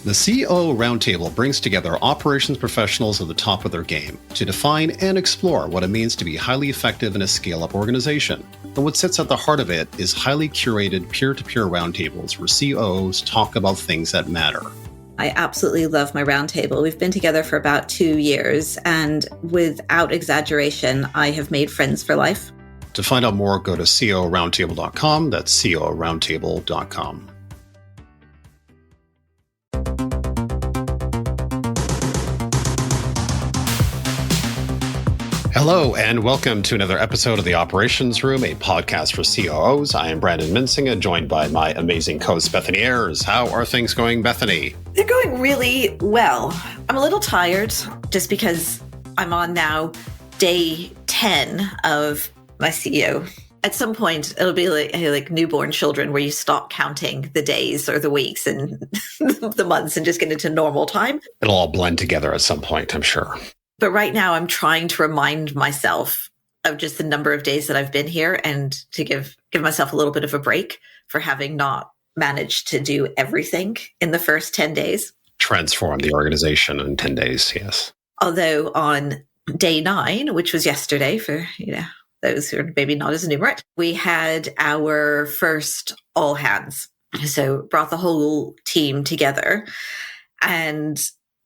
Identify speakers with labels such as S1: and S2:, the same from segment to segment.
S1: The CEO Roundtable brings together operations professionals at the top of their game to define and explore what it means to be highly effective in a scale-up organization. And what sits at the heart of it is highly curated peer-to-peer roundtables where CEOs talk about things that matter.
S2: I absolutely love my roundtable. We've been together for about 2 years, and without exaggeration, I have made friends for life.
S1: To find out more, go to ceoroundtable.com. That's ceoroundtable.com. Hello, and welcome to another episode of The Operations Room, a podcast for COOs. I am Brandon Minsinga, joined by my amazing co-host, Bethany Ayers. How are things going, Bethany?
S2: They're going really well. I'm a little tired just because I'm on now day 10 of my CEO. At some point, it'll be like newborn children where you stop counting the days or the weeks and the months and just get into normal time.
S1: It'll all blend together at some point, I'm sure.
S2: But right now, I'm trying to remind myself of just the number of days that I've been here and to give myself a little bit of a break for having not managed to do everything in the first 10 days.
S1: Transform the organization in 10 days, yes.
S2: Although on day 9, which was yesterday for those who are maybe not as numerate, we had our first all hands. So brought the whole team together, and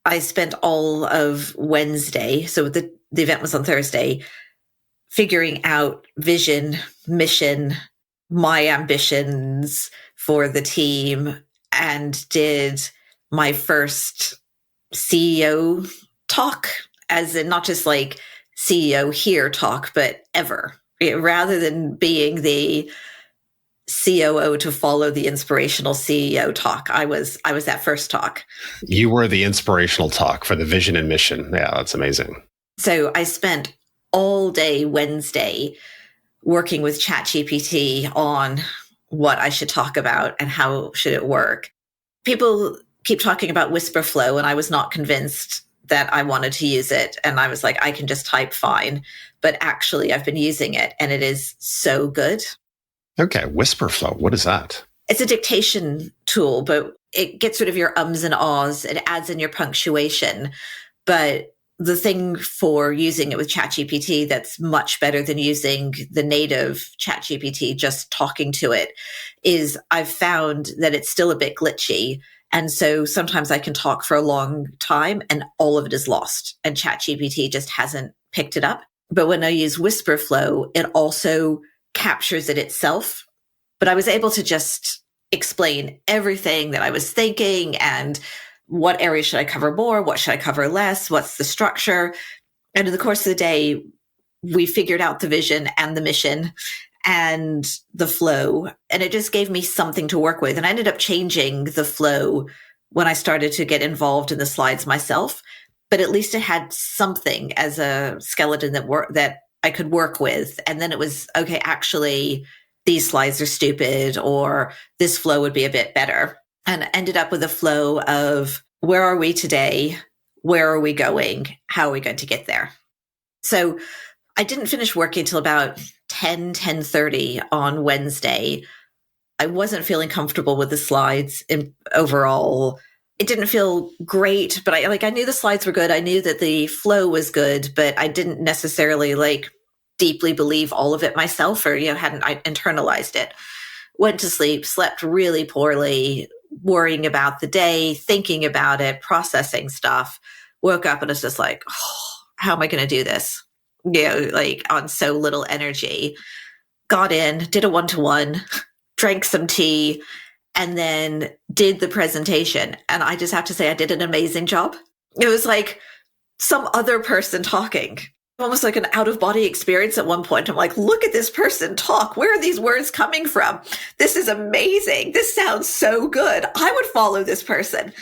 S2: I spent all of Wednesday, so the event was on Thursday, figuring out vision, mission, my ambitions for the team, and did my first CEO talk, as in not just like CEO here talk, but ever. Rather than being the COO to follow the inspirational CEO talk, I was that first talk.
S1: You were the inspirational talk for the vision and mission. Yeah, that's amazing.
S2: So I spent all day Wednesday working with ChatGPT on what I should talk about and how should it work. People keep talking about whisper flow, and I was not convinced that I wanted to use it. And I was like, I can just type fine. But actually, I've been using it, and it is so good.
S1: Okay, whisper flow. What is that?
S2: It's a dictation tool, but it gets rid of your ums and ahs. It adds in your punctuation. But the thing for using it with ChatGPT that's much better than using the native ChatGPT, just talking to it, is I've found that it's still a bit glitchy. And so sometimes I can talk for a long time and all of it is lost. And ChatGPT just hasn't picked it up. But when I use whisper flow, it also captures it itself. But I was able to just explain everything that I was thinking and what areas should I cover more, what should I cover less, what's the structure. And in the course of the day, we figured out the vision and the mission and the flow. And it just gave me something to work with. And I ended up changing the flow when I started to get involved in the slides myself. But at least it had something as a skeleton that I could work with. And then it was, okay, actually, these slides are stupid, or this flow would be a bit better. And ended up with a flow of where are we today? Where are we going? How are we going to get there? So I didn't finish working until about 10:30 on Wednesday. I wasn't feeling comfortable with the slides overall. It didn't feel great, but I knew the slides were good. I knew that the flow was good, but I didn't necessarily deeply believe all of it myself, or hadn't I internalized it. Went to sleep, slept really poorly, worrying about the day, thinking about it, processing stuff. Woke up and was just like, oh, how am I going to do this? On so little energy. Got in, did a 1-to-1, drank some tea, and then did the presentation. And I just have to say, I did an amazing job. It was like some other person talking, almost like an out-of-body experience at one point. I'm like, look at this person talk. Where are these words coming from? This is amazing. This sounds so good. I would follow this person.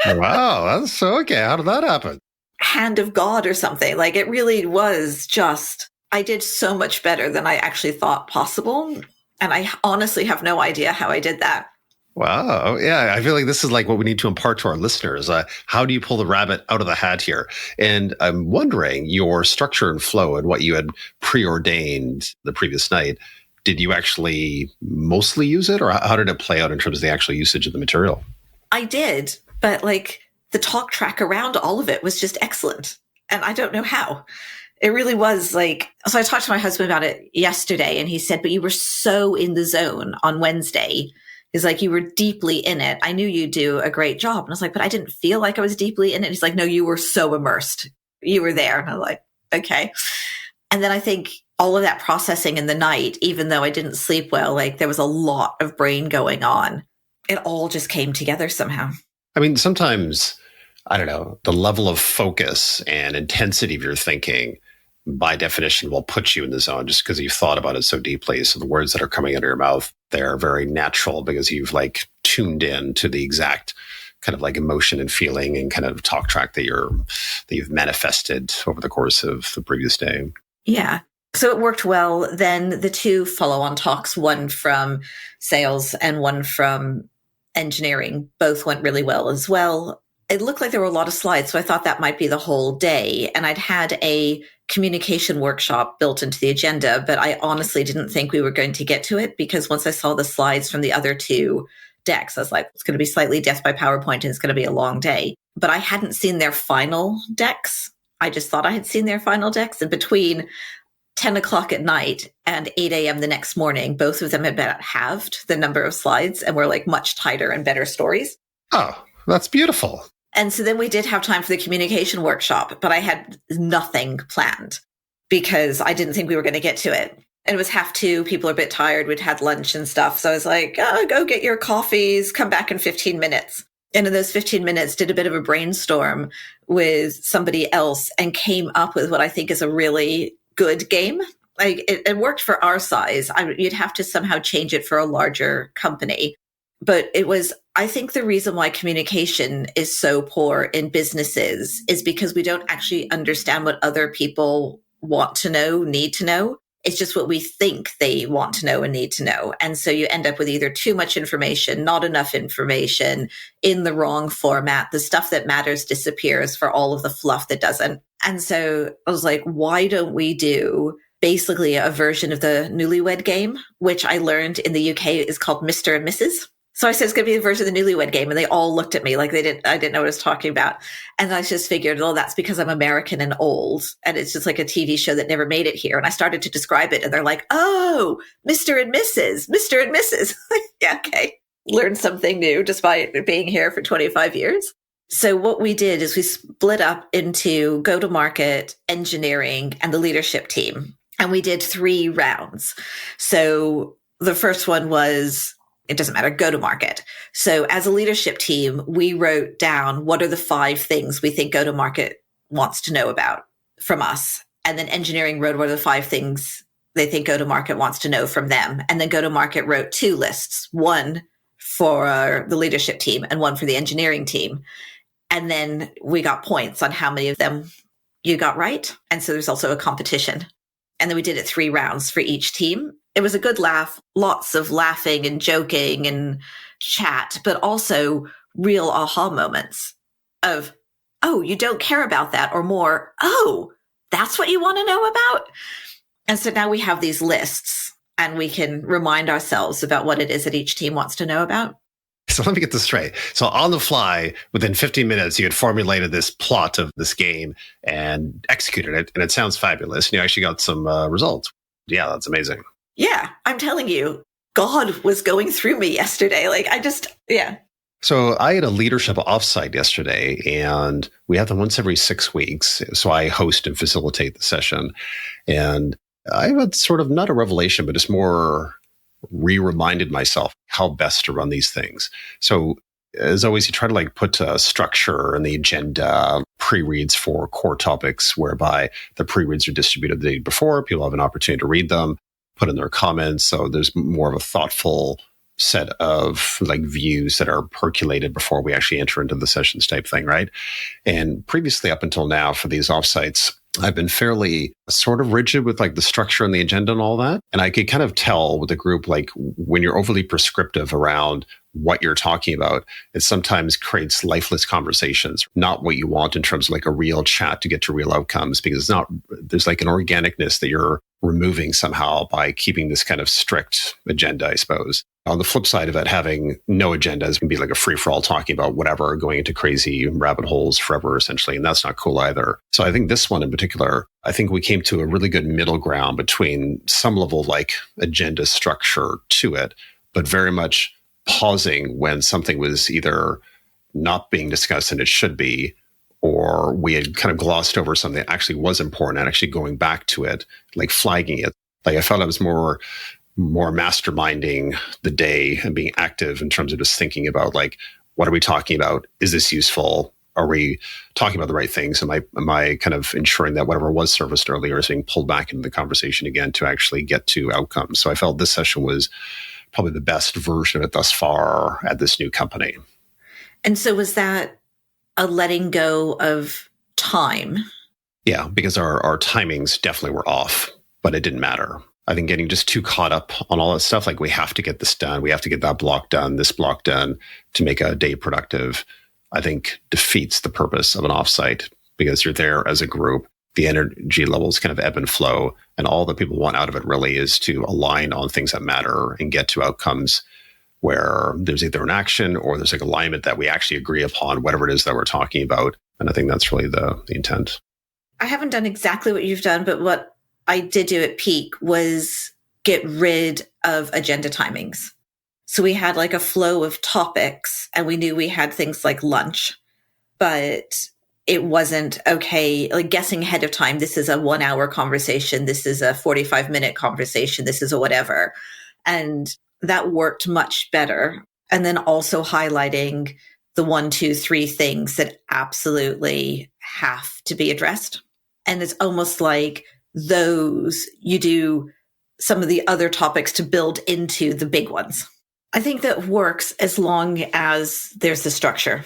S1: Wow, that's so okay. How did that happen?
S2: Hand of God or something. It really was just, I did so much better than I actually thought possible. And I honestly have no idea how I did that.
S1: Wow. Yeah. I feel like this is like what we need to impart to our listeners. How do you pull the rabbit out of the hat here? And I'm wondering your structure and flow and what you had preordained the previous night. Did you actually mostly use it, or how did it play out in terms of the actual usage of the material?
S2: I did, but like the talk track around all of it was just excellent. And I don't know how. It really was like, so I talked to my husband about it yesterday and he said, but you were so in the zone on Wednesday. He's like, you were deeply in it. I knew you'd do a great job. And I was like, but I didn't feel like I was deeply in it. He's like, no, you were so immersed. You were there. And I'm like, okay. And then I think all of that processing in the night, even though I didn't sleep well, like there was a lot of brain going on. It all just came together somehow.
S1: I mean, sometimes, I don't know, the level of focus and intensity of your thinking by definition will put you in the zone just because you've thought about it so deeply. So the words that are coming out of your mouth, they're very natural because you've like tuned in to the exact kind of like emotion and feeling and kind of talk track that you've manifested over the course of the previous day.
S2: Yeah. So it worked well. Then the two follow-on talks, one from sales and one from engineering, both went really well as well. It looked like there were a lot of slides, so I thought that might be the whole day. And I'd had a communication workshop built into the agenda, but I honestly didn't think we were going to get to it because once I saw the slides from the other two decks, I was like, it's going to be slightly death by PowerPoint and it's going to be a long day. But I hadn't seen their final decks. I just thought I had seen their final decks. And between 10 o'clock at night and 8 a.m. the next morning, both of them had about halved the number of slides and were like much tighter and better stories.
S1: Oh, that's beautiful.
S2: And so then we did have time for the communication workshop, but I had nothing planned because I didn't think we were going to get to it. And it was 1:30. People are a bit tired. We'd had lunch and stuff. So I was like, oh, go get your coffees, come back in 15 minutes. And in those 15 minutes, did a bit of a brainstorm with somebody else and came up with what I think is a really good game. Like it worked for our size. You'd have to somehow change it for a larger company. But it was, I think the reason why communication is so poor in businesses is because we don't actually understand what other people want to know, need to know. It's just what we think they want to know and need to know. And so you end up with either too much information, not enough information, in the wrong format. The stuff that matters disappears for all of the fluff that doesn't. And so I was like, why don't we do basically a version of the Newlywed Game, which I learned in the UK is called Mr. and Mrs. So I said, it's going to be a version of the Newlywed Game. And they all looked at me like I didn't know what I was talking about. And I just figured, oh, that's because I'm American and old. And it's just like a TV show that never made it here. And I started to describe it and they're like, oh, Mr. and Mrs., Mr. and Mrs. Yeah, okay. Learned something new despite being here for 25 years. So what we did is we split up into go-to-market, engineering, and the leadership team. And we did 3 rounds. So the first one was, it doesn't matter, go to market. So as a leadership team, we wrote down what are the 5 things we think go to market wants to know about from us. And then engineering wrote what are the 5 things they think go to market wants to know from them. And then go to market wrote 2 lists, one for the leadership team and one for the engineering team. And then we got points on how many of them you got right. And so there's also a competition. And then we did it 3 rounds for each team. It was a good laugh, lots of laughing and joking and chat, but also real aha moments of, oh, you don't care about that, or more, oh, that's what you want to know about? And so now we have these lists and we can remind ourselves about what it is that each team wants to know about.
S1: So let me get this straight. So on the fly, within 15 minutes, you had formulated this plot of this game and executed it. And it sounds fabulous. And you actually got some results. Yeah, that's amazing.
S2: Yeah, I'm telling you, God was going through me yesterday. Yeah.
S1: So I had a leadership offsite yesterday, and we have them once every 6 weeks. So I host and facilitate the session. And I had sort of not a revelation, but just more re-reminded myself how best to run these things. So as always, you try to put a structure in the agenda, pre-reads for core topics, whereby the pre-reads are distributed the day before. People have an opportunity to read them, put in their comments. So there's more of a thoughtful set of views that are percolated before we actually enter into the sessions type thing, right? And previously, up until now, for these offsites, I've been fairly sort of rigid with the structure and the agenda and all that. And I could kind of tell with the group, when you're overly prescriptive around what you're talking about, it sometimes creates lifeless conversations, not what you want in terms of like a real chat to get to real outcomes, because there's like an organicness that you're removing somehow by keeping this kind of strict agenda, I suppose. On the flip side of it, having no agenda is going to be like a free-for-all talking about whatever, going into crazy rabbit holes forever, essentially. And that's not cool either. So I think this one in particular, I think we came to a really good middle ground between some level of like agenda structure to it, but very much pausing when something was either not being discussed and it should be, or we had kind of glossed over something that actually was important and actually going back to it, like flagging it. Like I felt I was more masterminding the day and being active in terms of just thinking about like, what are we talking about? Is this useful? Are we talking about the right things? Am I kind of ensuring that whatever was serviced earlier is being pulled back into the conversation again to actually get to outcomes? So I felt this session was probably the best version of it thus far at this new company.
S2: And so was that a letting go of time?
S1: Yeah, because our timings definitely were off, but it didn't matter. I think getting just too caught up on all that stuff, like we have to get this done, we have to get that block done, this block done to make a day productive, I think defeats the purpose of an offsite, because you're there as a group. The energy levels kind of ebb and flow, and all that people want out of it really is to align on things that matter and get to outcomes where there's either an action or there's like alignment that we actually agree upon whatever it is that we're talking about. And I think that's really the intent.
S2: I haven't done exactly what you've done, but what I did do at Peak was get rid of agenda timings. So we had like a flow of topics, and we knew we had things like lunch, but it wasn't okay, like guessing ahead of time, this is a 1 hour conversation, this is a 45-minute conversation, this is a whatever. And that worked much better. And then also highlighting the 1, 2, 3 things that absolutely have to be addressed. And it's almost like those, you do some of the other topics to build into the big ones. I think that works as long as there's the structure.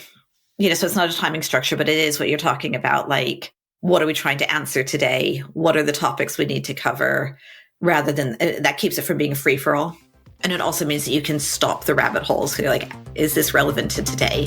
S2: So it's not a timing structure, but it is what you're talking about. Like, what are we trying to answer today? What are the topics we need to cover? Rather than that keeps it from being a free for all. And it also means that you can stop the rabbit holes. So you're like, is this relevant to today?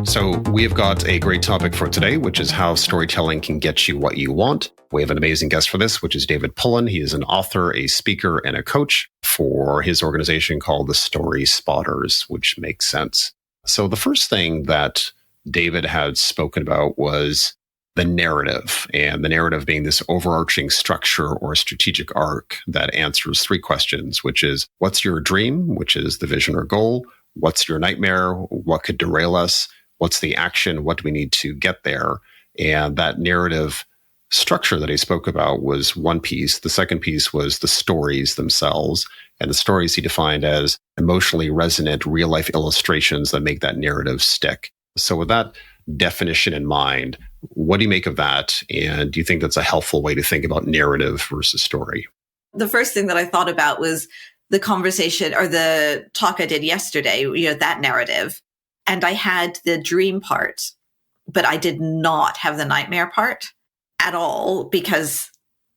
S1: So we have got a great topic for today, which is how storytelling can get you what you want. We have an amazing guest for this, which is David Pullan. He is an author, a speaker, and a coach for his organization called the Story Spotters, which makes sense. So the first thing that David had spoken about was the narrative, and the narrative being this overarching structure or strategic arc that answers 3 questions, which is, what's your dream, which is the vision or goal? What's your nightmare? What could derail us? What's the action? What do we need to get there? And that narrative structure that he spoke about was one piece. The second piece was the stories themselves. And the stories he defined as emotionally resonant real-life illustrations that make that narrative stick. So with that definition in mind, what do you make of that? And do you think that's a helpful way to think about narrative versus story?
S2: The first thing that I thought about was the conversation or the talk I did yesterday, that narrative. And I had the dream part, but I did not have the nightmare part at all, because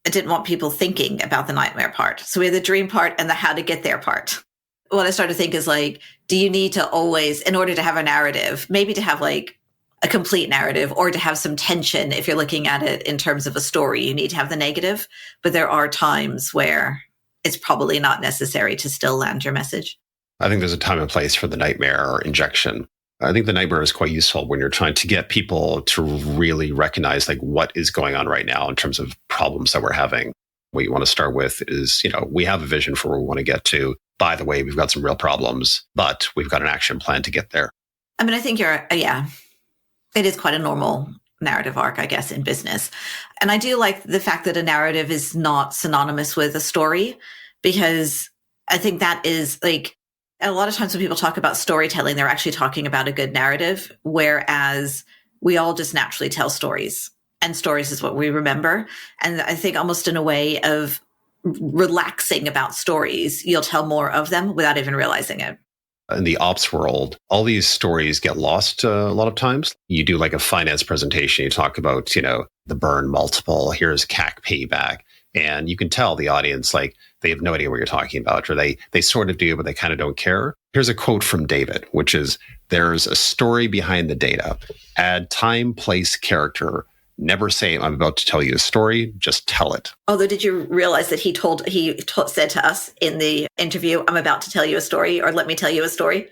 S2: I didn't want people thinking about the nightmare part. So we had the dream part and the how to get there part. What I started to think is like, do you need to always, in order to have a narrative, maybe to have like a complete narrative or to have some tension, if you're looking at it in terms of a story, you need to have the negative. But there are times where it's probably not necessary to still land your message.
S1: I think there's a time and place for the nightmare injection. I think the nightmare is quite useful when you're trying to get people to really recognize like what is going on right now in terms of problems that we're having. What you want to start with is, we have a vision for where we want to get to. By the way, we've got some real problems, but we've got an action plan to get there.
S2: I mean, I think it is quite a normal narrative arc, I guess, in business. And I do like the fact that a narrative is not synonymous with a story, because I think that is like, a lot of times when people talk about storytelling, they're actually talking about a good narrative, whereas we all just naturally tell stories, and stories is what we remember. And I think almost in a way of relaxing about stories, you'll tell more of them without even realizing it.
S1: In the ops world, all these stories get lost a lot of times. You do like a finance presentation, you talk about, the burn multiple, here's CAC payback. And you can tell the audience, like, they have no idea what you're talking about, or they sort of do, but they kind of don't care. Here's a quote from David, which is, there's a story behind the data. Add time, place, character. Never say, I'm about to tell you a story, just tell it.
S2: Although, did you realize that he said to us in the interview, I'm about to tell you a story, or let me tell you a story?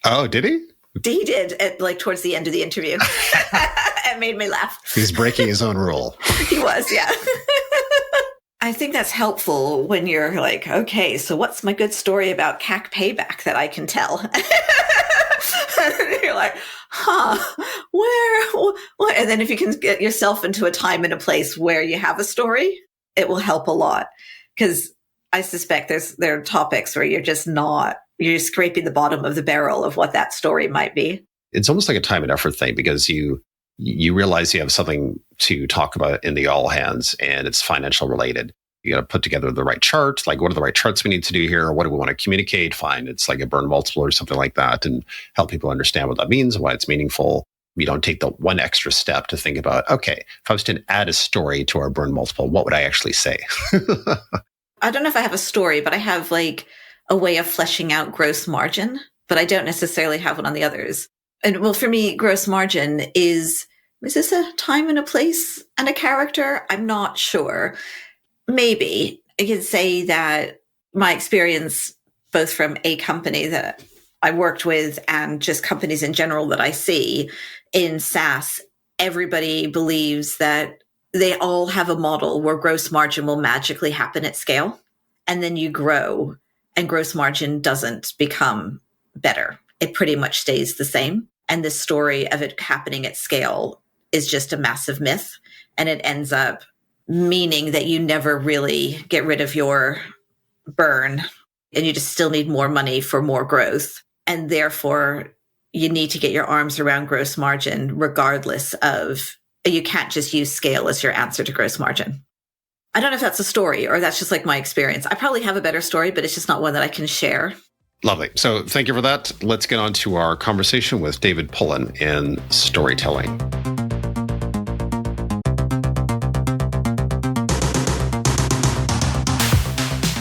S1: Oh, did he?
S2: He did, towards the end of the interview. It made me laugh.
S1: He's breaking his own rule.
S2: He was, yeah. I think that's helpful when you're like, okay, so what's my good story about CAC payback that I can tell? You're like, where? And then if you can get yourself into a time and a place where you have a story, it will help a lot. Because I suspect there are topics where you're scraping the bottom of the barrel of what that story might be.
S1: It's almost like a time and effort thing, because you realize you have something to talk about in the all hands and it's financial related. You got to put together the right chart. Like, what are the right charts we need to do here? What do we want to communicate? Fine. It's like a burn multiple or something like that, and help people understand what that means and why it's meaningful. We don't take the one extra step to think about, okay, if I was to add a story to our burn multiple, what would I actually say?
S2: I don't know if I have a story, but I have like a way of fleshing out gross margin, but I don't necessarily have one on the others. And well, for me, gross margin is this a time and a place and a character? I'm not sure. Maybe I can say that my experience, both from a company that I worked with and just companies in general that I see in SaaS, everybody believes that they all have a model where gross margin will magically happen at scale. And then you grow and gross margin doesn't become better. It pretty much stays the same. And the story of it happening at scale is just a massive myth. And it ends up meaning that you never really get rid of your burn and you just still need more money for more growth. And therefore, you need to get your arms around gross margin regardless of, you can't just use scale as your answer to gross margin. I don't know if that's a story or that's just like my experience. I probably have a better story, but it's just not one that I can share.
S1: Lovely. So thank you for that. Let's get on to our conversation with David Pullan in storytelling.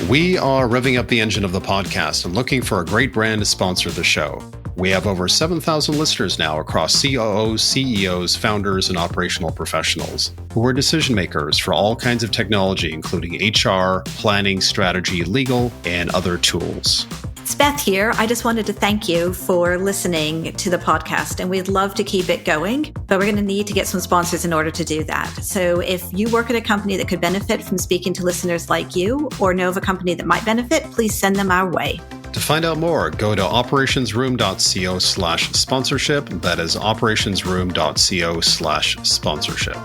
S1: We are revving up the engine of the podcast and looking for a great brand to sponsor the show. We have over 7,000 listeners now across COOs, CEOs, founders, and operational professionals who are decision makers for all kinds of technology, including HR, planning, strategy, legal, and other tools.
S2: It's Beth here. I just wanted to thank you for listening to the podcast, and we'd love to keep it going, but we're going to need to get some sponsors in order to do that. So if you work at a company that could benefit from speaking to listeners like you, or know of a company that might benefit, please send them our way.
S1: To find out more, go to operationsroom.co/sponsorship. That is operationsroom.co/sponsorship.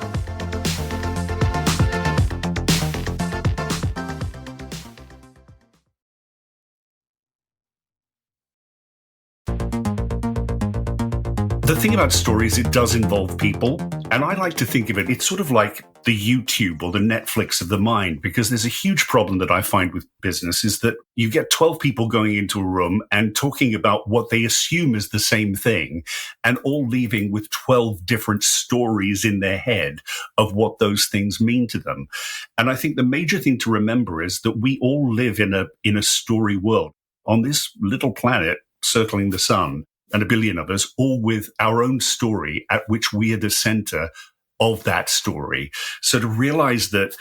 S3: The thing about stories, it does involve people. And I like to think of it, it's sort of like the YouTube or the Netflix of the mind, because there's a huge problem that I find with business is that you get 12 people going into a room and talking about what they assume is the same thing and all leaving with 12 different stories in their head of what those things mean to them. And I think the major thing to remember is that we all live in a story world on this little planet circling the sun, and a billion of us, all with our own story at which we are the center of that story. So to realize that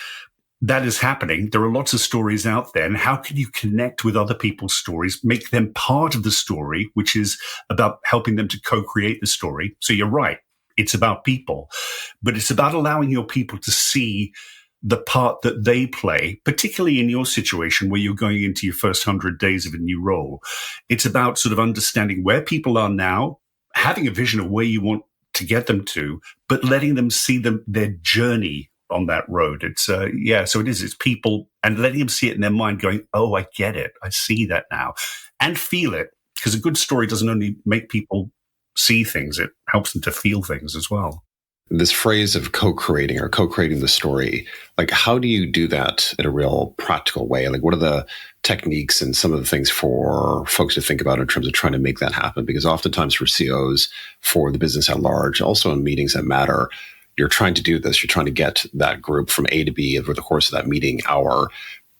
S3: that is happening, there are lots of stories out there. And how can you connect with other people's stories, make them part of the story, which is about helping them to co-create the story? So you're right. It's about people, but it's about allowing your people to see the part that they play, particularly in your situation where you're going into your first 100 days of a new role. It's about sort of understanding where people are now, having a vision of where you want to get them to, but letting them see their journey on that road. It's, so it is, it's people and letting them see it in their mind going, oh, I get it. I see that now, and feel it, because a good story doesn't only make people see things, it helps them to feel things as well.
S1: This phrase of co-creating or co-creating the story, like how do you do that in a real practical way? Like what are the techniques and some of the things for folks to think about in terms of trying to make that happen? Because oftentimes for CEOs, for the business at large, also in meetings that matter, you're trying to do this. You're trying to get that group from A to B over the course of that meeting hour.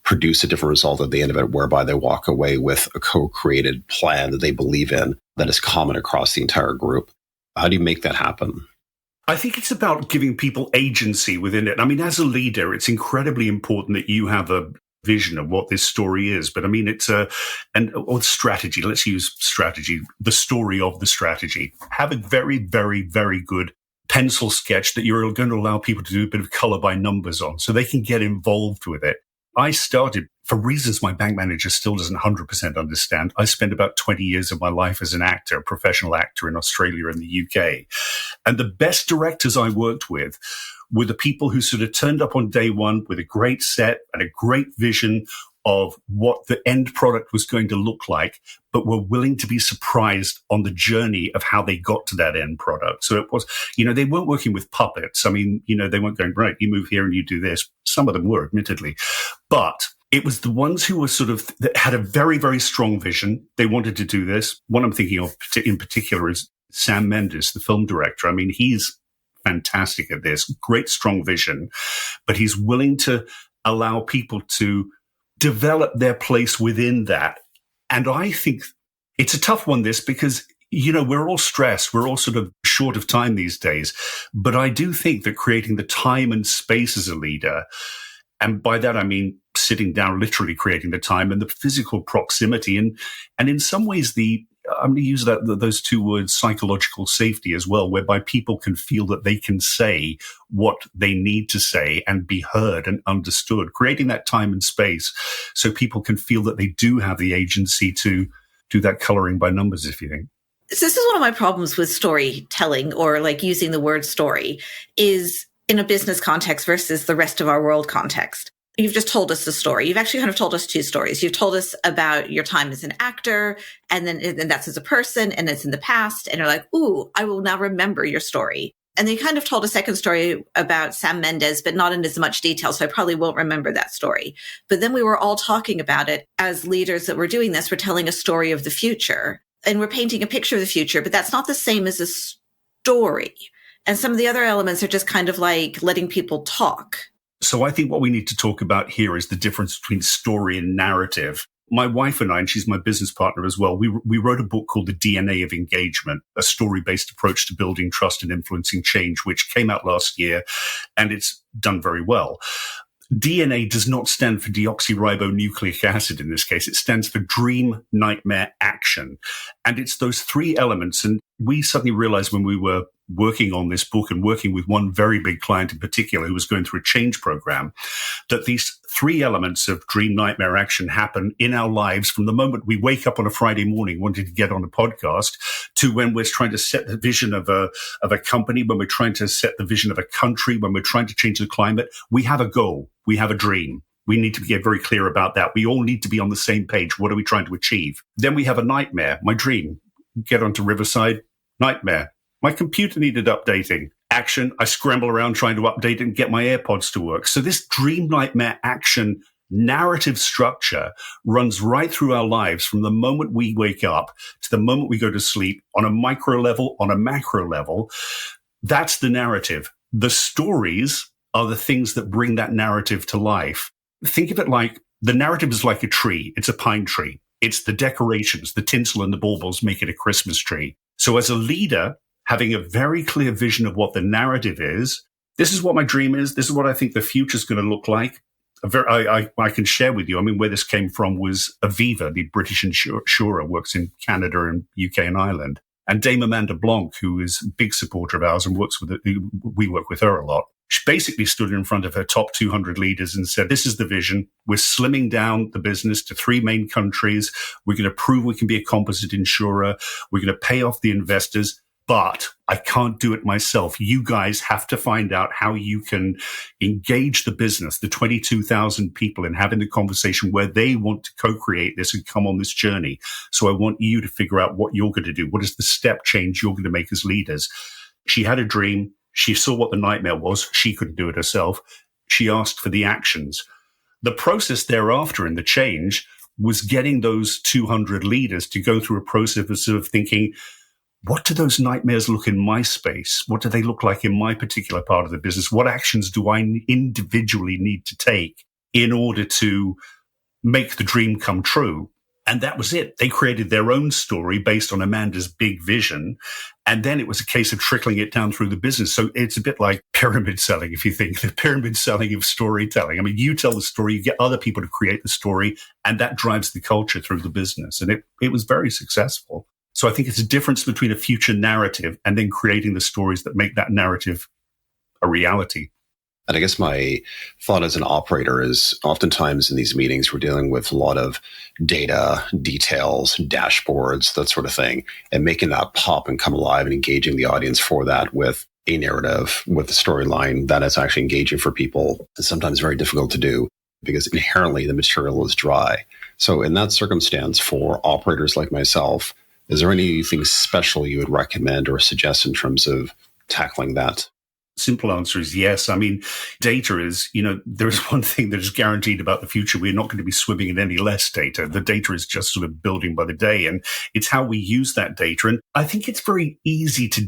S1: produce a different result at the end of it, whereby they walk away with a co-created plan that they believe in that is common across the entire group. How do you make that happen?
S3: I think it's about giving people agency within it. I mean, as a leader, it's incredibly important that you have a vision of what this story is. But I mean, or strategy. Let's use strategy, the story of the strategy. Have a very, very, very good pencil sketch that you're going to allow people to do a bit of color by numbers on so they can get involved with it. I started, for reasons my bank manager still doesn't 100% understand, I spent about 20 years of my life as an actor, a professional actor in Australia and the UK. And the best directors I worked with were the people who sort of turned up on day one with a great set and a great vision of what the end product was going to look like, but were willing to be surprised on the journey of how they got to that end product. So it was, they weren't working with puppets. I mean, they weren't going, right, you move here and you do this. Some of them were, admittedly. But it was the ones who were that had a very, very strong vision. They wanted to do this. One I'm thinking of in particular is Sam Mendes, the film director. I mean, he's fantastic at this, great, strong vision, but he's willing to allow people to develop their place within that. And I think it's a tough one, this, because, we're all stressed. We're all sort of short of time these days. But I do think that creating the time and space as a leader, and by that I mean sitting down, literally creating the time and the physical proximity, and in some ways I'm going to use those two words, psychological safety as well, whereby people can feel that they can say what they need to say and be heard and understood, creating that time and space so people can feel that they do have the agency to do that coloring by numbers, if you think.
S2: So this is one of my problems with storytelling, or like using the word story, is in a business context versus the rest of our world context. You've just told us the story. You've actually kind of told us two stories. You've told us about your time as an actor, and that's as a person, and it's in the past. And you're like, ooh, I will now remember your story. And then you kind of told a second story about Sam Mendes, but not in as much detail. So I probably won't remember that story. But then we were all talking about it as leaders that were doing this. We're telling a story of the future, and we're painting a picture of the future, but that's not the same as a story. And some of the other elements are just kind of like letting people talk.
S3: So I think what we need to talk about here is the difference between story and narrative. My wife and I, and she's my business partner as well, we wrote a book called The DNA of Engagement, a story-based approach to building trust and influencing change, which came out last year, and it's done very well. DNA does not stand for deoxyribonucleic acid in this case. It stands for dream, nightmare, action. And it's those three elements. And we suddenly realized when we were working on this book and working with one very big client in particular who was going through a change program, that these three elements of dream, nightmare, action happen in our lives from the moment we wake up on a Friday morning wanting to get on a podcast to when we're trying to set the vision of a company, when we're trying to set the vision of a country, when we're trying to change the climate. We have a goal. We have a dream. We need to get very clear about that. We all need to be on the same page. What are we trying to achieve? Then we have a nightmare, my dream. Get onto Riverside, nightmare. My computer needed updating. Action, I scramble around trying to update it and get my AirPods to work. So this dream, nightmare, action narrative structure runs right through our lives from the moment we wake up to the moment we go to sleep, on a micro level, on a macro level. That's the narrative. The stories are the things that bring that narrative to life. Think of it like the narrative is like a tree. It's a pine tree. It's the decorations, the tinsel and the baubles make it a Christmas tree. So as a leader, having a very clear vision of what the narrative is, this is what my dream is. This is what I think the future is going to look like. I can share with you. I mean, where this came from was Aviva, the British insurer, works in Canada and UK and Ireland. And Dame Amanda Blanc, who is a big supporter of ours and we work with her a lot. She basically stood in front of her top 200 leaders and said, this is the vision. We're slimming down the business to 3 main countries. We're going to prove we can be a composite insurer. We're going to pay off the investors. But I can't do it myself. You guys have to find out how you can engage the business, the 22,000 people, in having the conversation where they want to co-create this and come on this journey. So I want you to figure out what you're going to do. What is the step change you're going to make as leaders? She had a dream. She saw what the nightmare was. She couldn't do it herself. She asked for the actions. The process thereafter in the change was getting those 200 leaders to go through a process of sort of thinking, what do those nightmares look in my space? What do they look like in my particular part of the business? What actions do I individually need to take in order to make the dream come true. And that was it. They created their own story based on Amanda's big vision. And then it was a case of trickling it down through the business. So it's a bit like pyramid selling, if you think, the pyramid selling of storytelling. I mean, you tell the story, you get other people to create the story, and that drives the culture through the business. And it was very successful. So I think it's a difference between a future narrative and then creating the stories that make that narrative a reality.
S1: And I guess my thought as an operator is oftentimes in these meetings, we're dealing with a lot of data, details, dashboards, that sort of thing, and making that pop and come alive and engaging the audience for that with a narrative, with a storyline that is actually engaging for people is sometimes very difficult to do because inherently the material is dry. So in that circumstance, for operators like myself, is there anything special you would recommend or suggest in terms of tackling that?
S3: Simple answer is yes. I mean, data is, there is one thing that is guaranteed about the future. We're not going to be swimming in any less data. The data is just sort of building by the day, and it's how we use that data. And I think it's very easy to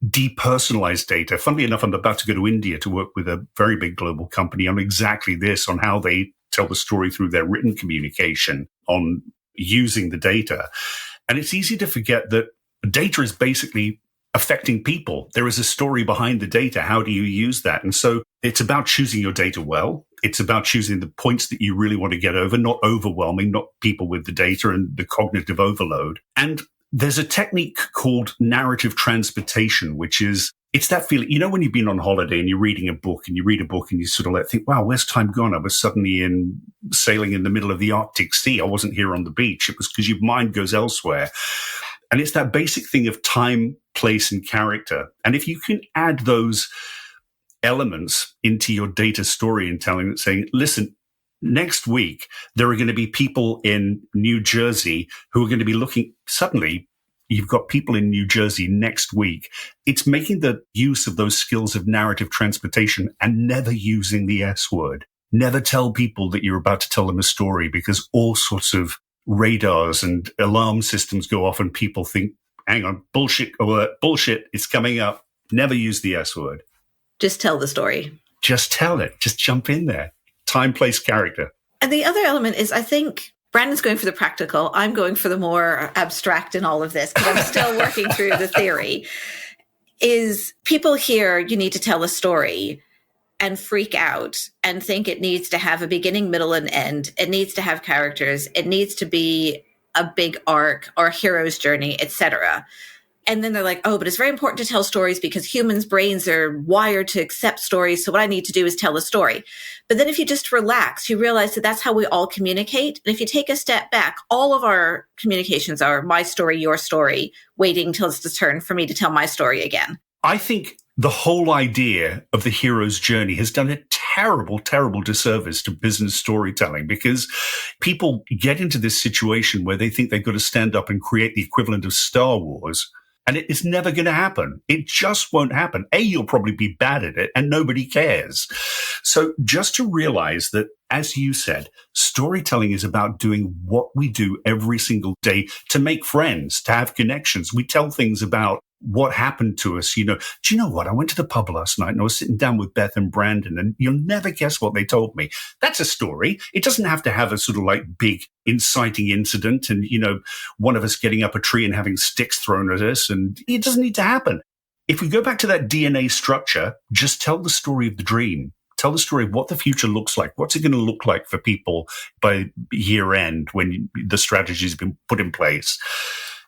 S3: depersonalize data. Funnily enough, I'm about to go to India to work with a very big global company on exactly this, on how they tell the story through their written communication, on using the data. And it's easy to forget that data is basically affecting people. There is a story behind the data. How do you use that? And so it's about choosing your data well. It's about choosing the points that you really want to get over, not overwhelming, not people with the data and the cognitive overload. And there's a technique called narrative transportation, which is, it's that feeling, when you've been on holiday and you're reading a book and you read a book and you sort of think, wow, where's time gone? I was suddenly sailing in the middle of the Arctic Sea. I wasn't here on the beach. It was because your mind goes elsewhere. And it's that basic thing of time, place, and character. And if you can add those elements into your data storytelling, saying, listen, next week, there are going to be people in New Jersey who are going to be looking, suddenly, you've got people in New Jersey next week. It's making the use of those skills of narrative transportation and never using the S word. Never tell people that you're about to tell them a story, because all sorts of radars and alarm systems go off and people think, hang on, bullshit alert, bullshit, it's coming up. Never use the S word.
S2: Just tell the story.
S3: Just tell it. Just jump in there. Time, place, character.
S2: And the other element is, I think Brandon's going for the practical. I'm going for the more abstract in all of this, because I'm still working through the theory, is people hear you need to tell a story and freak out and think it needs to have a beginning, middle, and end. It needs to have characters. It needs to be a big arc or a hero's journey, etc. And then they're like, oh, but it's very important to tell stories because humans' brains are wired to accept stories. So what I need to do is tell a story. But then if you just relax, you realize that that's how we all communicate. And if you take a step back, all of our communications are my story, your story, waiting till it's the turn for me to tell my story again.
S3: I think the whole idea of the hero's journey has done a terrible, terrible disservice to business storytelling, because people get into this situation where they think they've got to stand up and create the equivalent of Star Wars. And it is never going to happen. It just won't happen. A, you'll probably be bad at it and nobody cares. So just to realize that, as you said, storytelling is about doing what we do every single day to make friends, to have connections. We tell things about what happened to us. Do you know what? I went to the pub last night and I was sitting down with Beth and Brandon, and you'll never guess what they told me. That's a story. It doesn't have to have a sort of like big inciting incident and, one of us getting up a tree and having sticks thrown at us. And it doesn't need to happen. If we go back to that DNA structure, just tell the story of the dream. Tell the story of what the future looks like. What's it going to look like for people by year end when the strategy has been put in place?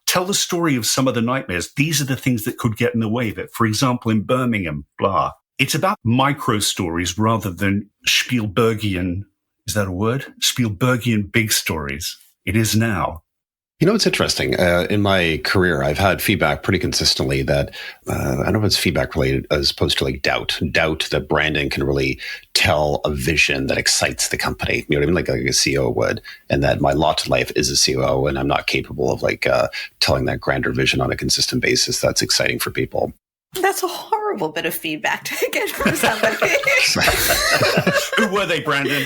S3: Tell the story of some of the nightmares. These are the things that could get in the way of it. For example, in Birmingham, blah. It's about micro stories rather than Spielbergian, is that a word? Spielbergian big stories. It is now.
S1: It's interesting. In my career, I've had feedback pretty consistently that, I don't know if it's feedback related as opposed to like doubt that Brandon can really tell a vision that excites the company. You know what I mean? Like a CEO would, and that my lot to life is a CEO and I'm not capable of telling that grander vision on a consistent basis that's exciting for people.
S2: That's a horrible bit of feedback to get from somebody.
S3: Who were they, Brandon?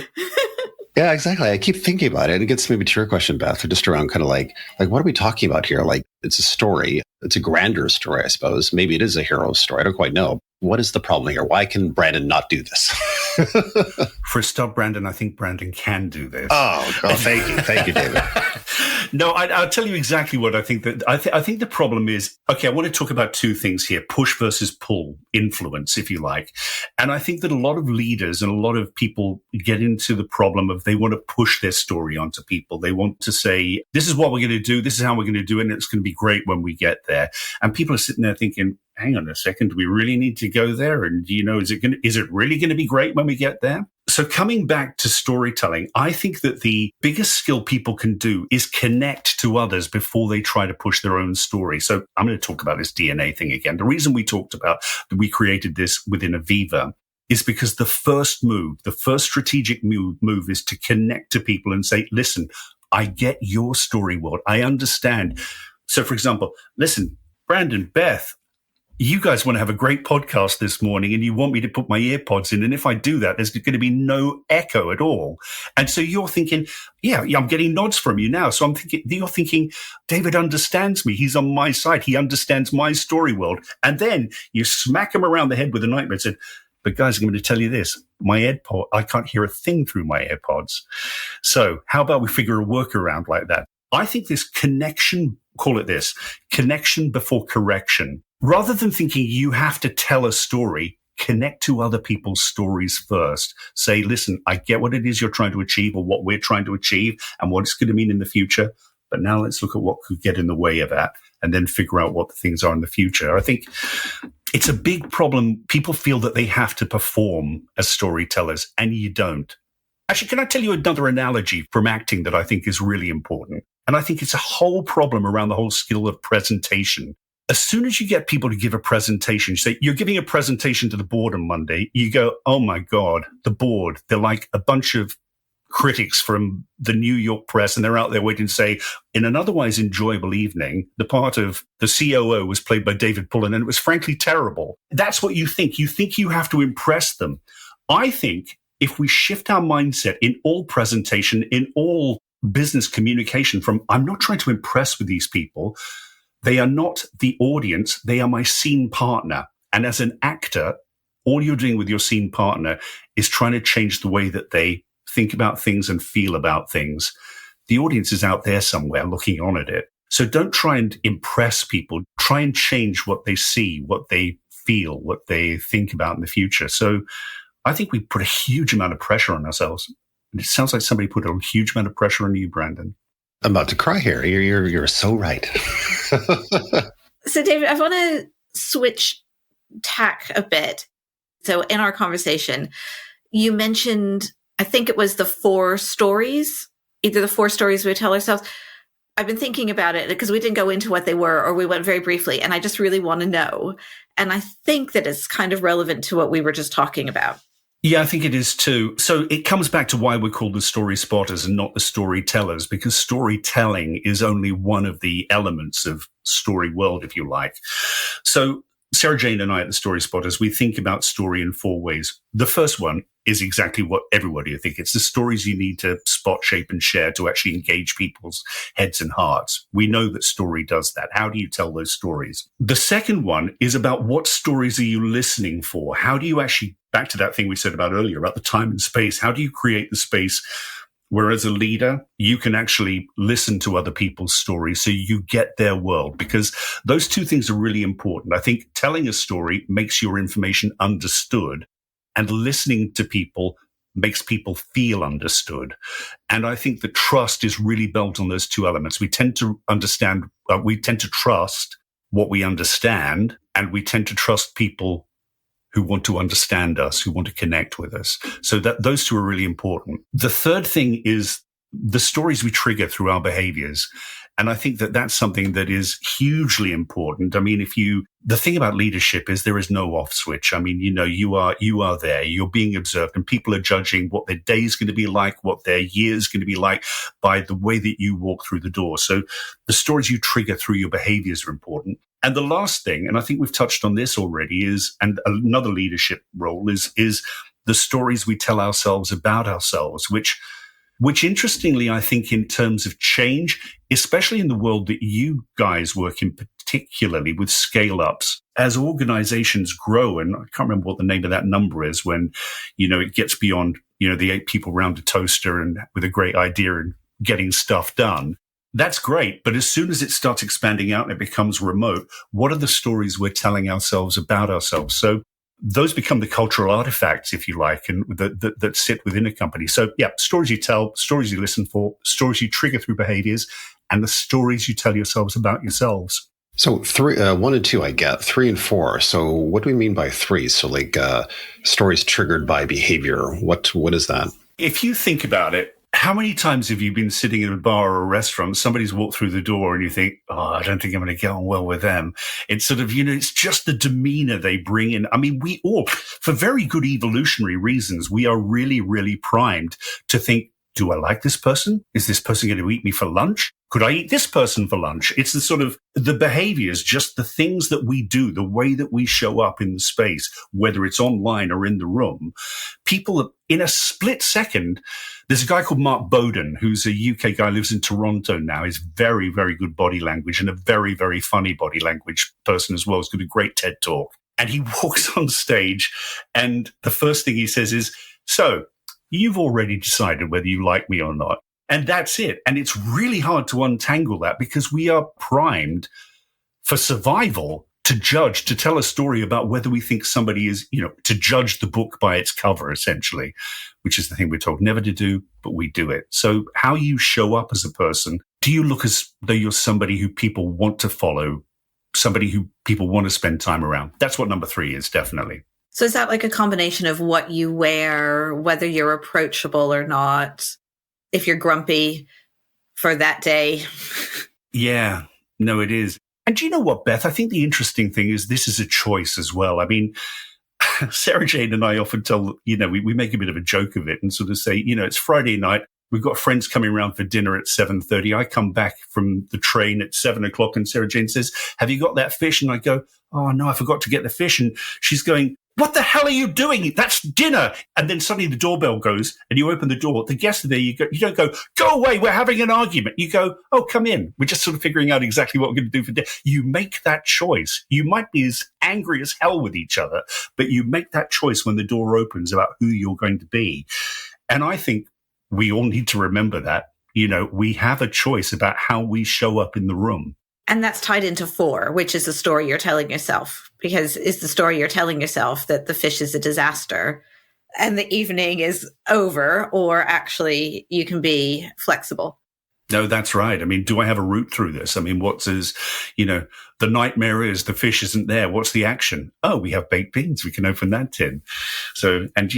S1: Yeah, exactly. I keep thinking about it. And it gets maybe to your question, Beth, just around kind of like, what are we talking about here? Like, it's a story. It's a grander story, I suppose. Maybe it is a hero story. I don't quite know. What is the problem here? Why can Brandon not do this?
S3: For a start, Brandon, I think Brandon can do this.
S1: Oh, thank you. Thank you, David.
S3: No, I'll tell you exactly what I think. I think the problem is, okay, I want to talk about two things here, push versus pull, influence, if you like. And I think that a lot of leaders and a lot of people get into the problem of they want to push their story onto people. They want to say, this is what we're going to do. This is how we're going to do it. And it's going to be great when we get there. And people are sitting there thinking, hang on a second, do we really need to go there? And, is it really going to be great when we get there? So coming back to storytelling, I think that the biggest skill people can do is connect to others before they try to push their own story. So I'm going to talk about this DNA thing again. The reason we talked about that we created this within Aviva is because the first strategic move is to connect to people and say, listen, I get your story world. I understand. So for example, listen, Brandon, Beth, you guys want to have a great podcast this morning and you want me to put my earpods in. And if I do that, there's going to be no echo at all. And so you're thinking, yeah, I'm getting nods from you now. So you're thinking, David understands me. He's on my side. He understands my story world. And then you smack him around the head with a nightmare and said, but guys, I'm going to tell you this, I can't hear a thing through my AirPods. So how about we figure a workaround like that? I think this connection, call it this, connection before correction. Rather than thinking you have to tell a story, connect to other people's stories first. Say, listen, I get what it is you're trying to achieve or what we're trying to achieve and what it's going to mean in the future. But now let's look at what could get in the way of that and then figure out what the things are in the future. I think it's a big problem. People feel that they have to perform as storytellers and you don't. Actually, can I tell you another analogy from acting that I think is really important? And I think it's a whole problem around the whole skill of presentation. As soon as you get people to give a presentation, you say, you're giving a presentation to the board on Monday, you go, oh my God, the board, they're like a bunch of critics from the New York press, and they're out there waiting to say, in an otherwise enjoyable evening, the part of the COO was played by David Pullan, and it was frankly terrible. That's what you think. You think you have to impress them. I think if we shift our mindset in all presentation, in all business communication from, I'm not trying to impress with these people, they are not the audience. They are my scene partner. And as an actor, all you're doing with your scene partner is trying to change the way that they think about things and feel about things. The audience is out there somewhere looking on at it. So don't try and impress people. Try and change what they see, what they feel, what they think about in the future. So I think we put a huge amount of pressure on ourselves. And it sounds like somebody put a huge amount of pressure on you, Brandon.
S1: I'm about to cry here. You're so right.
S2: So, David, I want to switch tack a bit. So, in our conversation, you mentioned, I think it was the 4 stories, either the 4 stories we tell ourselves. I've been thinking about it because we didn't go into what they were, or we went very briefly, and I just really want to know. And I think that it's kind of relevant to what we were just talking about.
S3: Yeah, I think it is too. So it comes back to why we're called the story spotters and not the storytellers, because storytelling is only one of the elements of story world, if you like. So Sarah Jane and I at the Story Spotters, we think about story in 4 ways. The first one is exactly what everybody would think. It's the stories you need to spot, shape, and share to actually engage people's heads and hearts. We know that story does that. How do you tell those stories? The second one is about what stories are you listening for? How do you actually, back to that thing we said about earlier, about the time and space, how do you create the space where as a leader, you can actually listen to other people's stories so you get their world? Because those 2 things are really important. I think telling a story makes your information understood, and listening to people makes people feel understood. And I think that trust is really built on those 2 elements. We tend to trust what we understand, and we tend to trust people who want to understand us, who want to connect with us. So that those 2 are really important. The third thing is the stories we trigger through our behaviors. And I think that that's something that is hugely important. I mean, the thing about leadership is there is no off switch. I mean, you are there, you're being observed, and people are judging what their day is going to be like, what their year is going to be like by the way that you walk through the door. So the stories you trigger through your behaviors are important. And the last thing, and I think we've touched on this already, is, and another leadership role is the stories we tell ourselves about ourselves, which which interestingly, I think in terms of change, especially in the world that you guys work in, particularly with scale-ups, as organizations grow, and I can't remember what the name of that number is when, it gets beyond, the 8 people around a toaster and with a great idea and getting stuff done. That's great. But as soon as it starts expanding out and it becomes remote, what are the stories we're telling ourselves about ourselves? So those become the cultural artifacts, if you like, and that sit within a company. So yeah, stories you tell, stories you listen for, stories you trigger through behaviors, and the stories you tell yourselves about yourselves.
S1: So 1 and 2, I get 3 and 4. So what do we mean by 3? So like stories triggered by behavior. What is that?
S3: If you think about it, how many times have you been sitting in a bar or a restaurant, somebody's walked through the door and you think, I don't think I'm going to get on well with them. It's sort of, it's just the demeanor they bring in. I mean, we all, for very good evolutionary reasons, we are really, really primed to think, do I like this person? Is this person going to eat me for lunch? Could I eat this person for lunch? It's the sort of the behaviors, just the things that we do, the way that we show up in the space, whether it's online or in the room. People, in a split second, there's a guy called Mark Bowden, who's a UK guy, lives in Toronto now. He's very, very good body language and a very, very funny body language person as well. He's got a great TED talk. And he walks on stage and the first thing he says is, so you've already decided whether you like me or not. And that's it. And it's really hard to untangle that because we are primed for survival to judge, to tell a story about whether we think somebody is, to judge the book by its cover, essentially, which is the thing we're told never to do, but we do it. So how you show up as a person, do you look as though you're somebody who people want to follow, somebody who people want to spend time around? That's what number 3 is, definitely.
S2: So is that like a combination of what you wear, whether you're approachable or not, if you're grumpy for that day? Yeah,
S3: no, it is. And do you know what, Beth? I think the interesting thing is this is a choice as well. I mean, Sarah Jane and I often tell, we make a bit of a joke of it and sort of say, it's Friday night. We've got friends coming around for dinner at 7:30. I come back from the train at 7:00 and Sarah Jane says, have you got that fish? And I go, oh no, I forgot to get the fish. And she's going, what the hell are you doing? That's dinner. And then suddenly the doorbell goes and you open the door. The guests are there. You don't go away. We're having an argument. You go, oh, come in. We're just sort of figuring out exactly what we're going to do for dinner. You make that choice. You might be as angry as hell with each other, but you make that choice when the door opens about who you're going to be. And I think we all need to remember that, we have a choice about how we show up in the room.
S2: And that's tied into 4, which is the story you're telling yourself, because it's the story you're telling yourself that the fish is a disaster and the evening is over, or actually you can be flexible.
S3: No, that's right. I mean, do I have a route through this? I mean, the nightmare is the fish isn't there. What's the action? Oh, we have baked beans. We can open that tin. So, and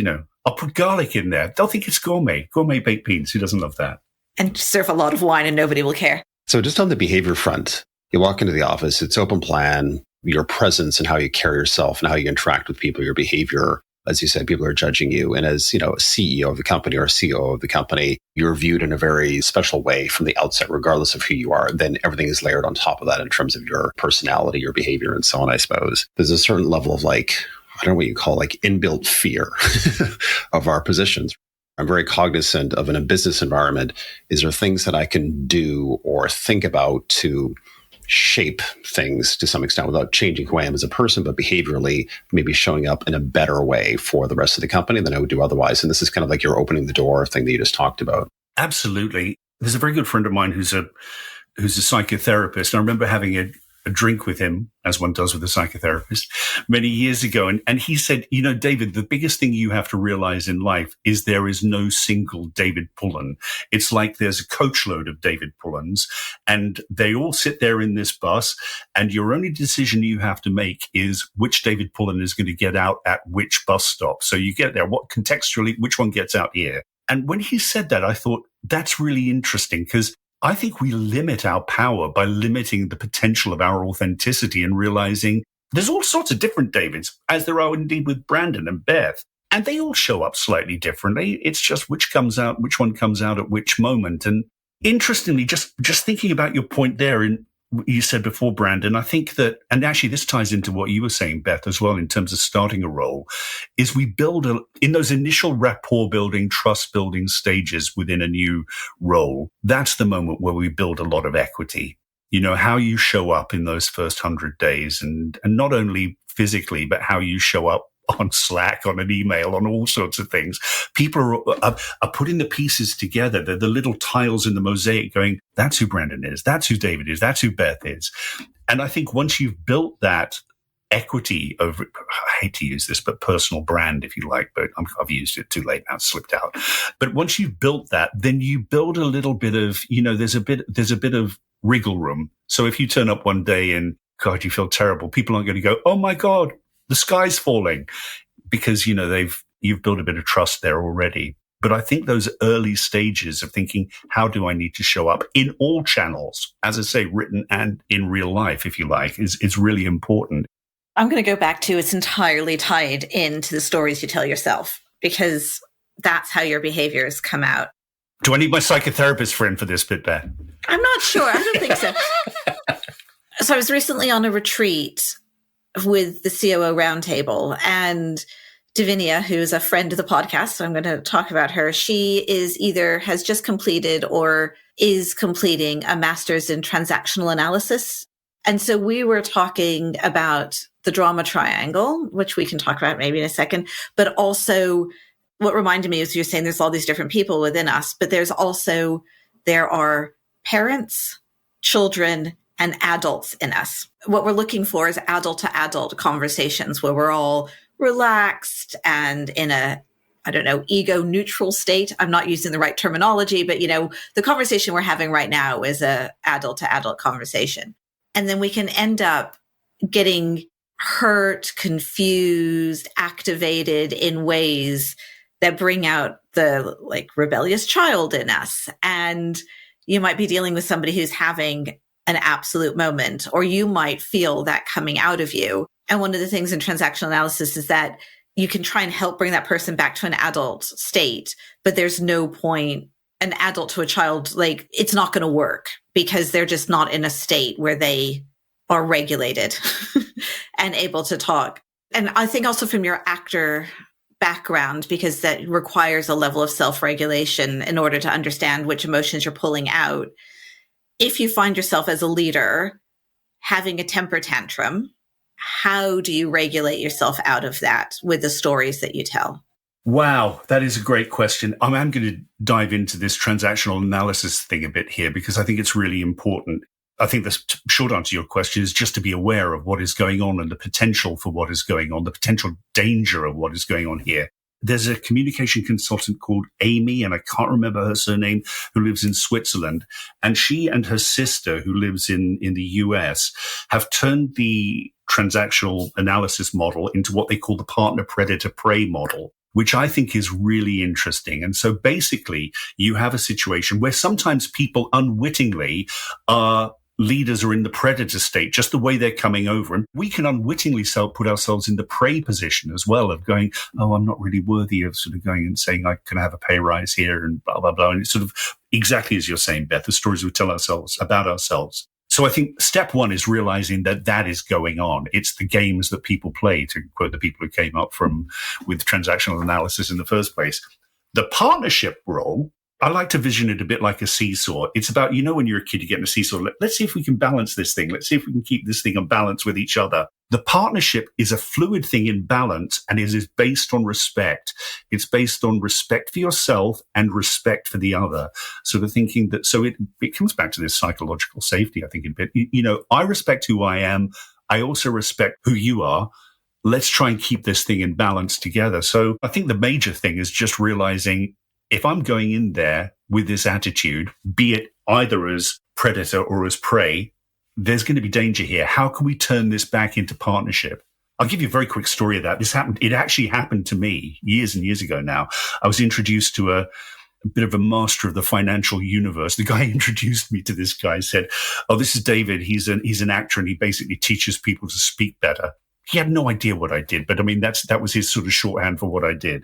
S3: I'll put garlic in there. They'll think it's gourmet baked beans. Who doesn't love that?
S2: And serve a lot of wine and nobody will care.
S1: So just on the behavior front, you walk into the office, it's open plan, your presence and how you carry yourself and how you interact with people, your behavior. As you said, people are judging you. And as, a CEO of the company or CEO of the company, you're viewed in a very special way from the outset, regardless of who you are. Then everything is layered on top of that in terms of your personality, your behavior, and so on, I suppose. There's a certain level of I don't know what you call inbuilt fear of our positions. I'm very cognizant of in a business environment, is there things that I can do or think about to shape things to some extent without changing who I am as a person, but behaviorally maybe showing up in a better way for the rest of the company than I would do otherwise. And this is kind of like your opening the door thing that you just talked about.
S3: Absolutely. There's a very good friend of mine who's a psychotherapist. And I remember having a drink with him, as one does with a psychotherapist, many years ago. And he said, David, the biggest thing you have to realize in life is there is no single David Pullan. It's like there's a coachload of David Pullans and they all sit there in this bus. And your only decision you have to make is which David Pullan is going to get out at which bus stop. So you get there, contextually, which one gets out here? And when he said that, I thought that's really interesting because I think we limit our power by limiting the potential of our authenticity and realizing there's all sorts of different Davids, as there are indeed with Brandon and Beth. And they all show up slightly differently. It's just which one comes out at which moment. And interestingly, just thinking about your point there, in you said before, Brandon. I think that, and actually this ties into what you were saying, Beth, as well, in terms of starting a role, is we build in those initial rapport building, trust building stages within a new role. That's the moment where we build a lot of equity. You know, how you show up in those first 100 days and not only physically, but how you show up on Slack, on an email, on all sorts of things. People are putting the pieces together. They're the little tiles in the mosaic going, that's who Brandon is. That's who David is. That's who Beth is. And I think once you've built that equity over, I hate to use this, but personal brand, if you like, but I've used it too late now, it's slipped out. But once you've built that, then you build a little bit of, you know, there's a bit of wriggle room. So if you turn up one day and, God, you feel terrible, people aren't going to go, oh my God, the sky's falling, because, you know, you've built a bit of trust there already. But I think those early stages of thinking, how do I need to show up in all channels, as I say, written and in real life, if you like, is really important.
S2: I'm going to go back to, it's entirely tied into the stories you tell yourself, because that's how your behaviors come out.
S3: Do I need my psychotherapist friend for this bit, Beth?
S2: I'm not sure. I don't think so. So I was recently on a retreat with the COO Roundtable, and Davinia, who is a friend of the podcast, so I'm going to talk about her. She is either has just completed or is completing a master's in transactional analysis. And so we were talking about the drama triangle, which we can talk about maybe in a second, but also what reminded me is you're saying there's all these different people within us, but there are parents, children, and adults in us. What we're looking for is adult to adult conversations where we're all relaxed and in a, ego neutral state. I'm not using the right terminology, but the conversation we're having right now is a adult to adult conversation. And then we can end up getting hurt, confused, activated in ways that bring out the rebellious child in us. And you might be dealing with somebody who's having an absolute moment, or you might feel that coming out of you. And one of the things in transactional analysis is that you can try and help bring that person back to an adult state, but there's no point, an adult to a child, it's not going to work because they're just not in a state where they are regulated and able to talk. And I think also from your actor background, because that requires a level of self-regulation in order to understand which emotions you're pulling out. If you find yourself as a leader having a temper tantrum, how do you regulate yourself out of that with the stories that you tell?
S3: Wow, that is a great question. I'm going to dive into this transactional analysis thing a bit here because I think it's really important. I think the short answer to your question is just to be aware of what is going on and the potential for what is going on, the potential danger of what is going on here. There's a communication consultant called Amy, and I can't remember her surname, who lives in Switzerland. And she and her sister, who lives in the US, have turned the transactional analysis model into what they call the partner predator prey model, which I think is really interesting. And so basically, you have a situation where sometimes people unwittingly are leaders are in the predator state, just the way they're coming over. And we can unwittingly put ourselves in the prey position as well of going, oh, I'm not really worthy of sort of going and saying, I can have a pay rise here and blah, blah, blah. And it's sort of exactly as you're saying, Beth, the stories we tell ourselves about ourselves. So I think step one is realizing that is going on. It's the games that people play, to quote the people who came up with transactional analysis in the first place. The partnership role, I like to vision it a bit like a seesaw. It's about, when you're a kid, you get in a seesaw. Let's see if we can balance this thing. Let's see if we can keep this thing on balance with each other. The partnership is a fluid thing in balance, and it is based on respect. It's based on respect for yourself and respect for the other. Sort of thinking that, so it comes back to this psychological safety, I think, a bit. I respect who I am. I also respect who you are. Let's try and keep this thing in balance together. So I think the major thing is just realizing, if I'm going in there with this attitude, be it either as predator or as prey, there's going to be danger here. How can we turn this back into partnership? I'll give you a very quick story of that. It actually happened to me years and years ago now. I was introduced to a bit of a master of the financial universe. The guy introduced me to this guy, said, oh, this is David. He's an actor, and he basically teaches people to speak better. He had no idea what I did, but I mean, that was his sort of shorthand for what I did.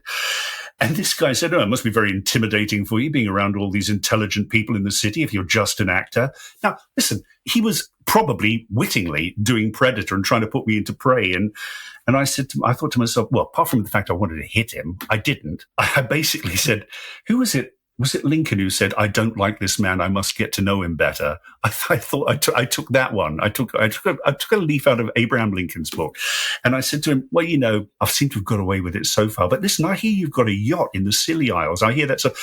S3: And this guy said, oh, it must be very intimidating for you being around all these intelligent people in the city if you're just an actor. Now, listen, he was probably wittingly doing Predator and trying to put me into Prey. And I thought to myself, well, apart from the fact I wanted to hit him, I didn't. I basically said, who was it? Was it Lincoln who said, I don't like this man, I must get to know him better? I thought I took that one. I took a leaf out of Abraham Lincoln's book. And I said to him, well, I seem to have got away with it so far. But listen, I hear you've got a yacht in the Scilly Isles. I hear that. So,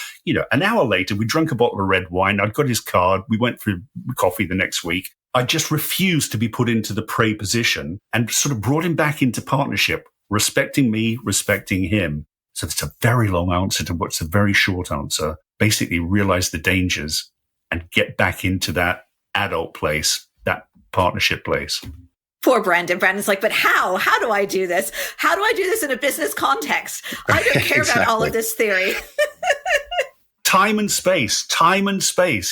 S3: an hour later, we drank a bottle of red wine. I'd got his card. We went for coffee the next week. I just refused to be put into the prey position and sort of brought him back into partnership, respecting me, respecting him. So it's a very long answer to what's a very short answer. Basically realize the dangers and get back into that adult place, that partnership place.
S2: Poor Brandon. Brandon's like, but how? How do I do this? How do I do this in a business context? I don't care about all of this theory.
S3: Time and space.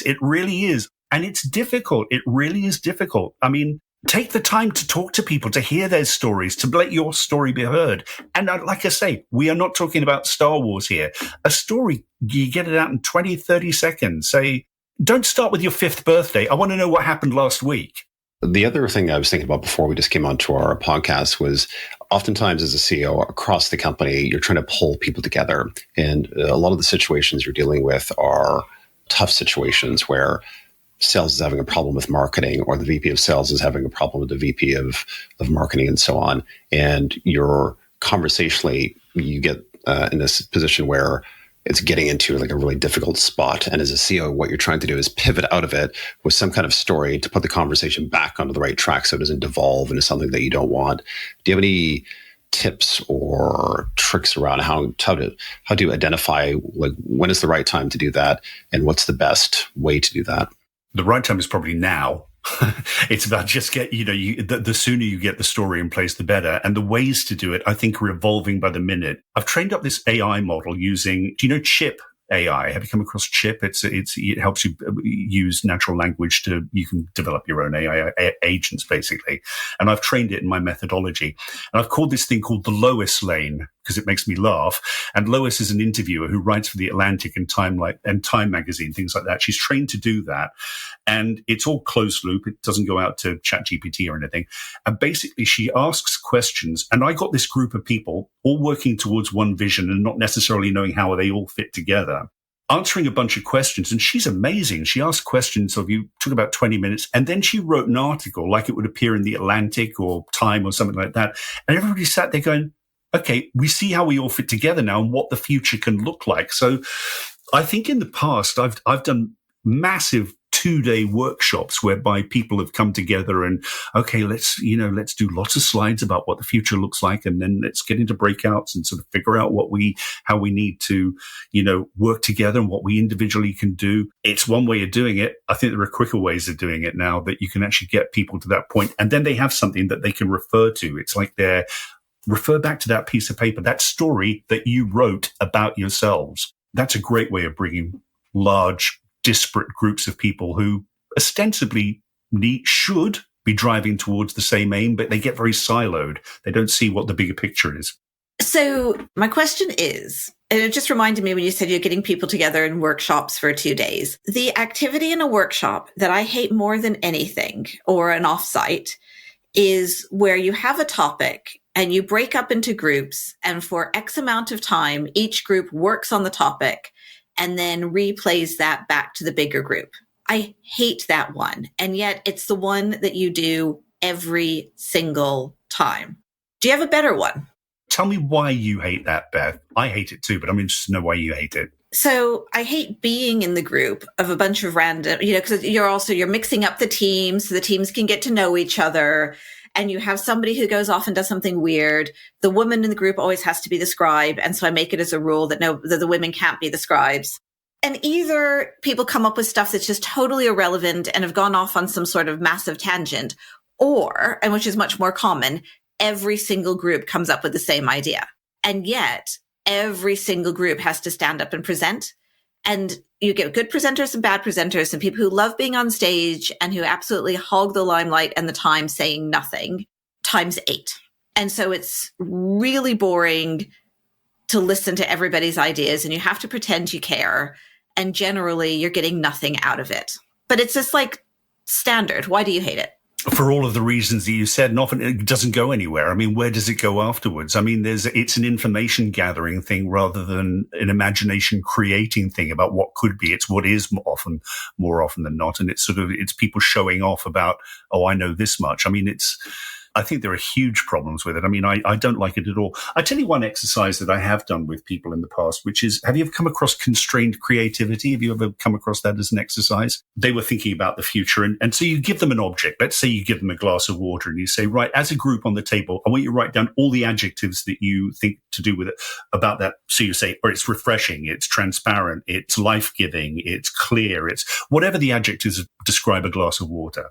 S3: It really is. And it's difficult. It really is difficult. I mean, take the time to talk to people, to hear their stories, to let your story be heard. And like I say, we are not talking about Star Wars here. A story, you get it out in 20, 30 seconds. Say, don't start with your 5th birthday. I want to know what happened last week.
S1: The other thing I was thinking about before we just came onto our podcast was oftentimes as a CEO across the company, you're trying to pull people together. And a lot of the situations you're dealing with are tough situations where sales is having a problem with marketing, or the VP of sales is having a problem with the VP of marketing, and so on. And you're conversationally, you get in this position where it's getting into like a really difficult spot. And as a CEO, what you're trying to do is pivot out of it with some kind of story to put the conversation back onto the right track so it doesn't devolve into something that you don't want. Do you have any tips or tricks around how to identify like when is the right time to do that, and what's the best way to do that?
S3: The right time is probably now. It's about just the sooner you get the story in place, the better. And the ways to do it, I think, are evolving by the minute. I've trained up this AI model using, Chip AI? Have you come across Chip? It helps you use natural language you can develop your own AI agents, basically. And I've trained it in my methodology. And I've called this thing called the Lois lane because it makes me laugh. And Lois is an interviewer who writes for The Atlantic and Time magazine, things like that. She's trained to do that. And it's all closed loop. It doesn't go out to ChatGPT or anything. And basically she asks questions. And I got this group of people all working towards one vision and not necessarily knowing how they all fit together, answering a bunch of questions. And she's amazing. She asked questions of you, took about 20 minutes. And then she wrote an article like it would appear in The Atlantic or Time or something like that. And everybody sat there going, okay, we see how we all fit together now and what the future can look like. So I think in the past, I've done massive 2-day workshops whereby people have come together and, okay, let's do lots of slides about what the future looks like. And then let's get into breakouts and sort of figure out how we need to, work together and what we individually can do. It's one way of doing it. I think there are quicker ways of doing it now that you can actually get people to that point. And then they have something that they can refer to. It's like refer back to that piece of paper, that story that you wrote about yourselves. That's a great way of bringing large, disparate groups of people who ostensibly should be driving towards the same aim, but they get very siloed. They don't see what the bigger picture is.
S2: So my question is, and it just reminded me when you said you're getting people together in workshops for 2 days, the activity in a workshop that I hate more than anything, or an offsite, is where you have a topic and you break up into groups, and for X amount of time, each group works on the topic and then replays that back to the bigger group. I hate that one. And yet it's the one that you do every single time. Do you have a better one?
S3: Tell me why you hate that, Beth. I hate it too, but I'm interested to know why you hate it.
S2: So I hate being in the group of a bunch of random, because you're mixing up the teams so the teams can get to know each other. And you have somebody who goes off and does something weird. The woman in the group always has to be the scribe. And so I make it as a rule that the women can't be the scribes. And either people come up with stuff that's just totally irrelevant and have gone off on some sort of massive tangent, or, and which is much more common, every single group comes up with the same idea. And yet every single group has to stand up and present. And you get good presenters and bad presenters and people who love being on stage and who absolutely hog the limelight and the time saying nothing times 8. And so it's really boring. to listen to everybody's ideas and you have to pretend you care. And generally, you're getting nothing out of it. But it's just like standard. Why do you hate it?
S3: For all of the reasons that you said, and often it doesn't go anywhere. I mean, where does it go afterwards? I mean, it's an information gathering thing rather than an imagination creating thing about what could be. It's what is more often than not. And it's people showing off about, oh, I know this much. I mean, I think there are huge problems with it. I mean, I don't like it at all. I tell you one exercise that I have done with people in the past, which is, have you ever come across constrained creativity? Have you ever come across that as an exercise? They were thinking about the future. And so you give them an object. Let's say you give them a glass of water and you say, right, as a group on the table, I want you to write down all the adjectives that you think to do with it about that. So you say, or it's refreshing, it's transparent, it's life-giving, it's clear, it's whatever the adjectives describe a glass of water.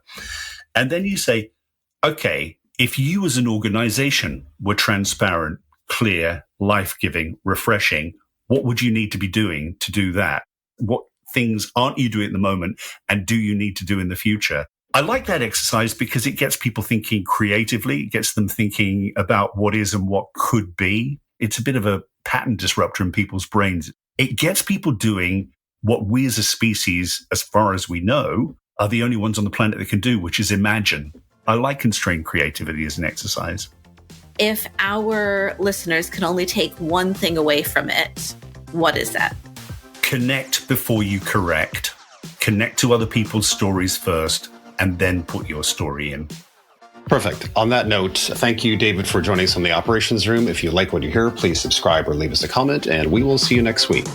S3: And then you say, okay, if you as an organization were transparent, clear, life-giving, refreshing, what would you need to be doing to do that? What things aren't you doing at the moment and do you need to do in the future? I like that exercise because it gets people thinking creatively. It gets them thinking about what is and what could be. It's a bit of a pattern disruptor in people's brains. It gets people doing what we as a species, as far as we know, are the only ones on the planet that can do, which is imagine. I like constrained creativity as an exercise.
S2: If our listeners can only take one thing away from it, what is that?
S3: Connect before you correct. Connect to other people's stories first, and then put your story in.
S1: Perfect. On that note, thank you, David, for joining us on the Operations Room. If you like what you hear, please subscribe or leave us a comment, and we will see you next week.